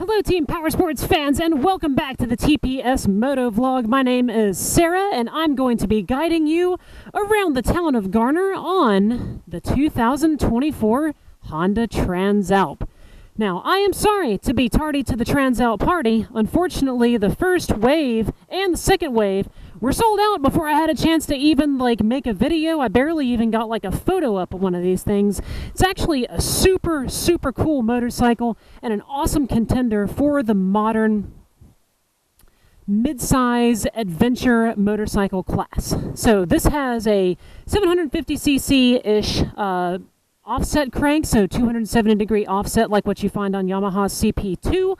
Hello Team Powersports fans and welcome back to the TPS Moto Vlog. My name is Sarah and I'm going to be guiding you around the town of Garner on the 2024 Honda Transalp. Now, I am sorry to be tardy to the Transalp party. Unfortunately, the first wave and the second wave were sold out before I had a chance to even make a video. I barely even got a photo up of one of these things. It's actually a super cool motorcycle and an awesome contender for the modern mid-size adventure motorcycle class. So this has a 750cc-ish offset crank, so 270-degree offset like what you find on Yamaha's CP2.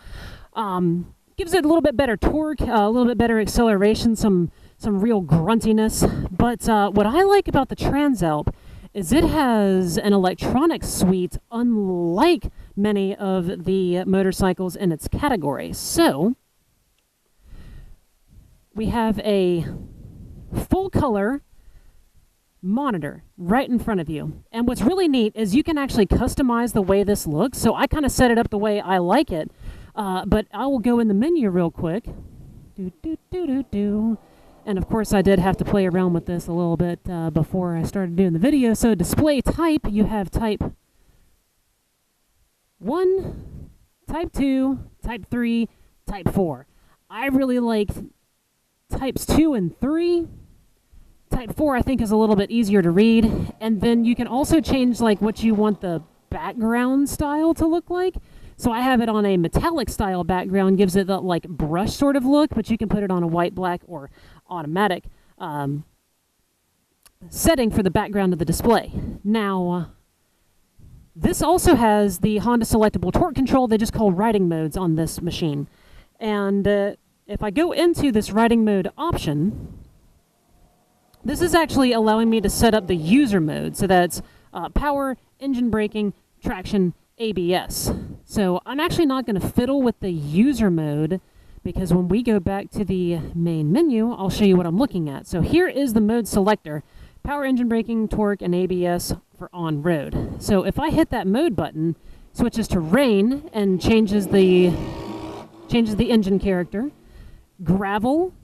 Gives it a little bit better torque, a little bit better acceleration, some real gruntiness. But what I like about the Transalp is it has an electronics suite unlike many of the motorcycles in its category. So we have a full-color monitor right in front of you, and what's really neat is you can actually customize the way this looks. So I kind of set it up the way I like it, but I will go in the menu real quick. And of course I did have to play around with this a little bit before I started doing the video. So display type, you have type 1, type 2, type 3, type 4. I really like types 2 and 3. Type 4 I think is a little bit easier to read, and then you can also change what you want the background style to look like. So I have it on a metallic style background, gives it that brush sort of look, but you can put it on a white, black, or automatic setting for the background of the display. Now, this also has the Honda selectable torque control they just call riding modes on this machine. And if I go into this riding mode option, this is actually allowing me to set up the user mode. So that's power, engine braking, traction, ABS. So I'm actually not going to fiddle with the user mode, because when we go back to the main menu, I'll show you what I'm looking at. So here is the mode selector: power, engine braking, torque, and ABS for on-road. So if I hit that mode button, it switches to rain and changes the engine character. Gravel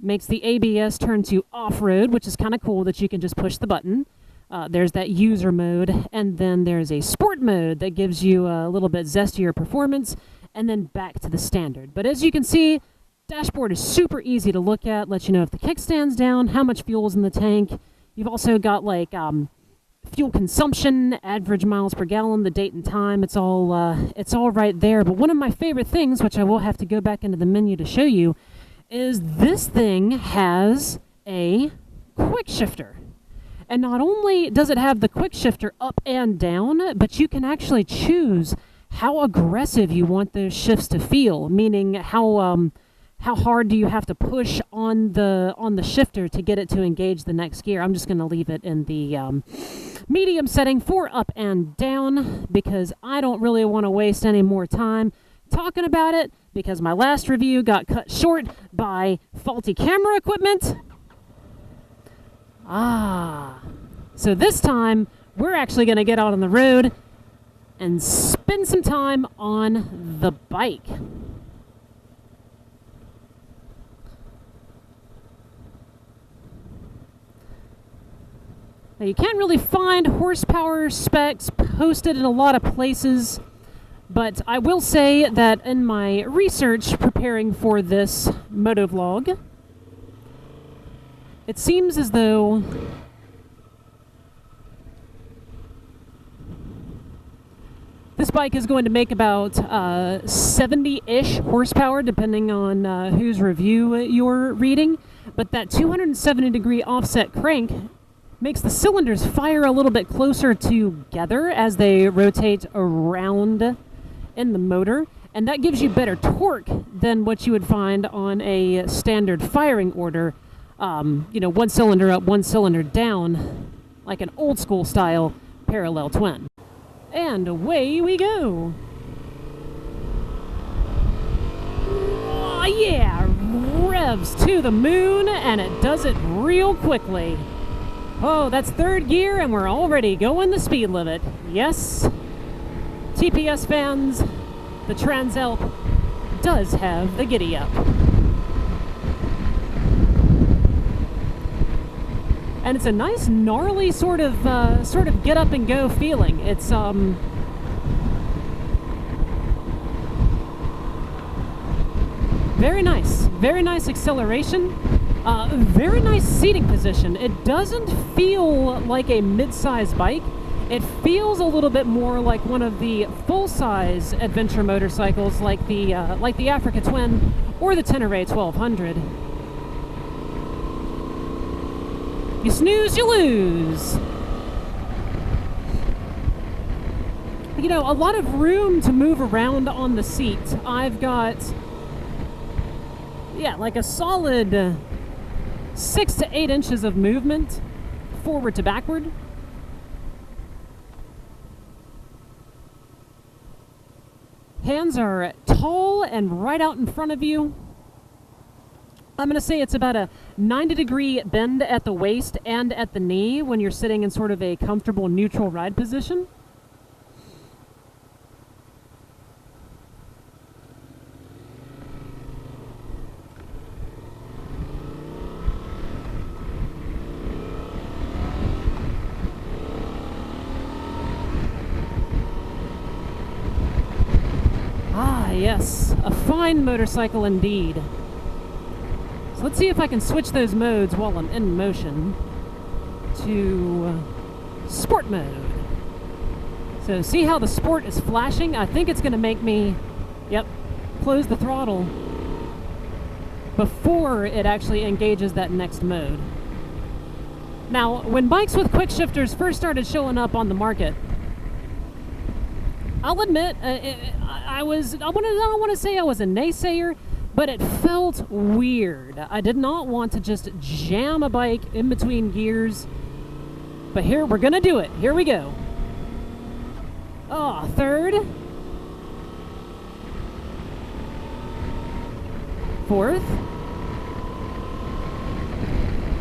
makes the ABS turn to off-road, which is kind of cool that you can just push the button. There's that user mode, and then there's a sport mode that gives you a little bit zestier performance, and then back to the standard. But as you can see, dashboard is super easy to look at, lets you know if the kickstand's down, how much fuel is in the tank. You've also got fuel consumption, average miles per gallon, the date and time. It's all right there. But one of my favorite things, which I will have to go back into the menu to show you, is this thing has a quick shifter. And not only does it have the quick shifter up and down, but you can actually choose how aggressive you want those shifts to feel, meaning how hard do you have to push on the shifter to get it to engage the next gear. I'm just going to leave it in the medium setting for up and down, because I don't really want to waste any more time talking about it, because my last review got cut short by faulty camera equipment. So this time we're actually going to get out on the road and spend some time on the bike. Now, you can't really find horsepower specs posted in a lot of places, but I will say that in my research preparing for this motovlog, it seems as though this bike is going to make about 70-ish horsepower, depending on whose review you're reading. But that 270-degree offset crank makes the cylinders fire a little bit closer together as they rotate around in the motor. And that gives you better torque than what you would find on a standard firing order. One cylinder up, one cylinder down, like an old school style parallel twin. And away we go. Oh yeah, revs to the moon, and it does it real quickly. Oh, that's third gear, and we're already going the speed limit. Yes, TPS fans, the Transalp does have the giddy up. And it's a nice, gnarly sort of get up and go feeling. It's very nice acceleration, very nice seating position. It doesn't feel like a mid-size bike. It feels a little bit more like one of the full-size adventure motorcycles, like the Africa Twin or the Tenere 1200. You snooze, you lose. You know, a lot of room to move around on the seat. I've got, yeah, like a solid 6 to 8 inches of movement forward to backward. Hands are tall and right out in front of you. I'm going to say it's about a 90-degree bend at the waist and at the knee when you're sitting in sort of a comfortable neutral ride position. Ah, yes, a fine motorcycle indeed. Let's see if I can switch those modes while I'm in motion to sport mode. So see how the sport is flashing? I think it's going to make me, yep, close the throttle before it actually engages that next mode. Now, when bikes with quick shifters first started showing up on the market, I'll admit, I don't want to say I was a naysayer, but it felt weird. I did not want to just jam a bike in between gears. But here, we're gonna do it. Here we go. Oh, third. Fourth.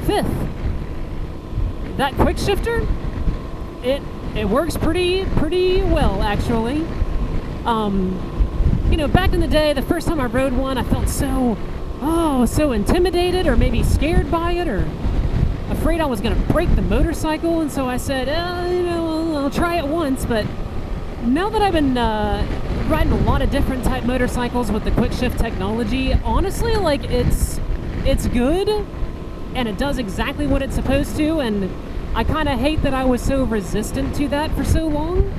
Fifth. That quick shifter, it works pretty well, actually. You know, back in the day, the first time I rode one, I felt so intimidated or maybe scared by it or afraid I was going to break the motorcycle. And so I said, you know, I'll try it once. But now that I've been riding a lot of different type motorcycles with the quick shift technology, honestly, like it's good and it does exactly what it's supposed to. And I kind of hate that I was so resistant to that for so long.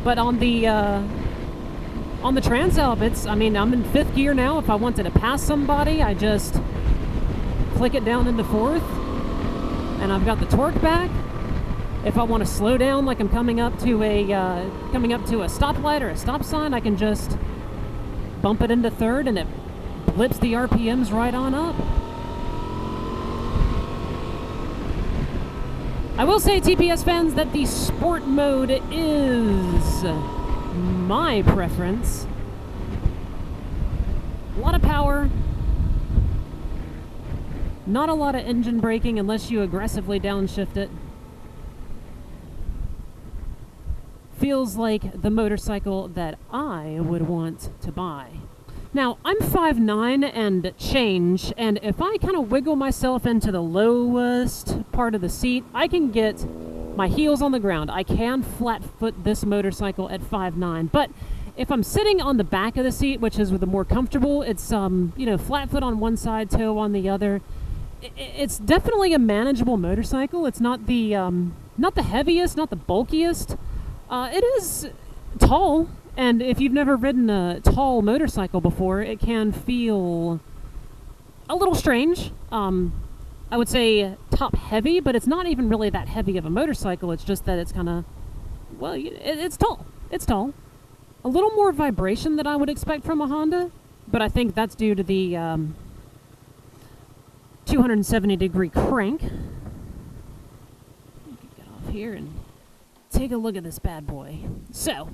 But on the Transalp, I'm in 5th gear now. If I wanted to pass somebody, I just click it down into 4th, and I've got the torque back. If I want to slow down, like I'm coming up to a stoplight or a stop sign, I can just bump it into 3rd, and it blips the RPMs right on up. I will say, TPS fans, that the sport mode is my preference. A lot of power. Not a lot of engine braking unless you aggressively downshift it. Feels like the motorcycle that I would want to buy. Now, I'm 5'9" and change, and if I kind of wiggle myself into the lowest part of the seat, I can get my heels on the ground. I can flat foot this motorcycle at 5'9", but if I'm sitting on the back of the seat, which is the more comfortable, it's flat foot on one side, toe on the other. It's definitely a manageable motorcycle. It's not the heaviest, not the bulkiest. It is tall. And if you've never ridden a tall motorcycle before, it can feel a little strange. I would say top heavy, but it's not even really that heavy of a motorcycle. It's just that it's kind of, well, it's tall. It's tall. A little more vibration than I would expect from a Honda, but I think that's due to the 270-degree crank. Get off here and take a look at this bad boy. So,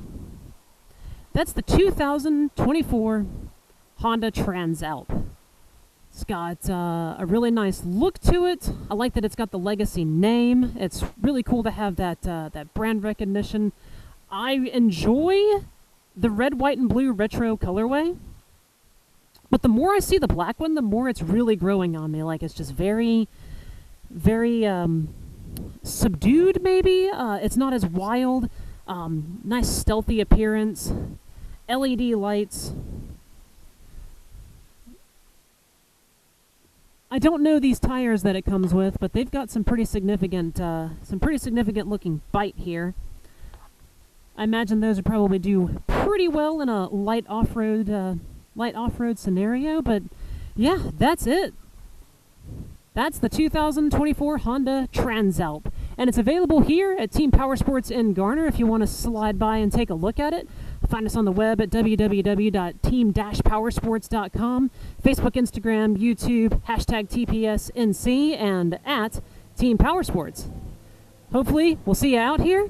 that's the 2024 Honda Transalp. It's got a really nice look to it. I like that it's got the Legacy name. It's really cool to have that brand recognition. I enjoy the red, white, and blue retro colorway. But the more I see the black one, the more it's really growing on me. Like, it's just very, very subdued, maybe. It's not as wild. Nice stealthy appearance. LED lights. I don't know these tires that it comes with, but they've got some pretty significant looking bite here. I imagine those would probably do pretty well in a light off-road scenario. But yeah, that's it. That's the 2024 Honda Transalp, and it's available here at Team Powersports in Garner if you want to slide by and take a look at it. Find us on the web at www.team-powersports.com, Facebook, Instagram, YouTube, #TPSNC, and at Team Powersports. Hopefully, we'll see you out here.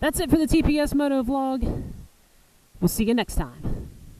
That's it for the TPS Moto vlog. We'll see you next time.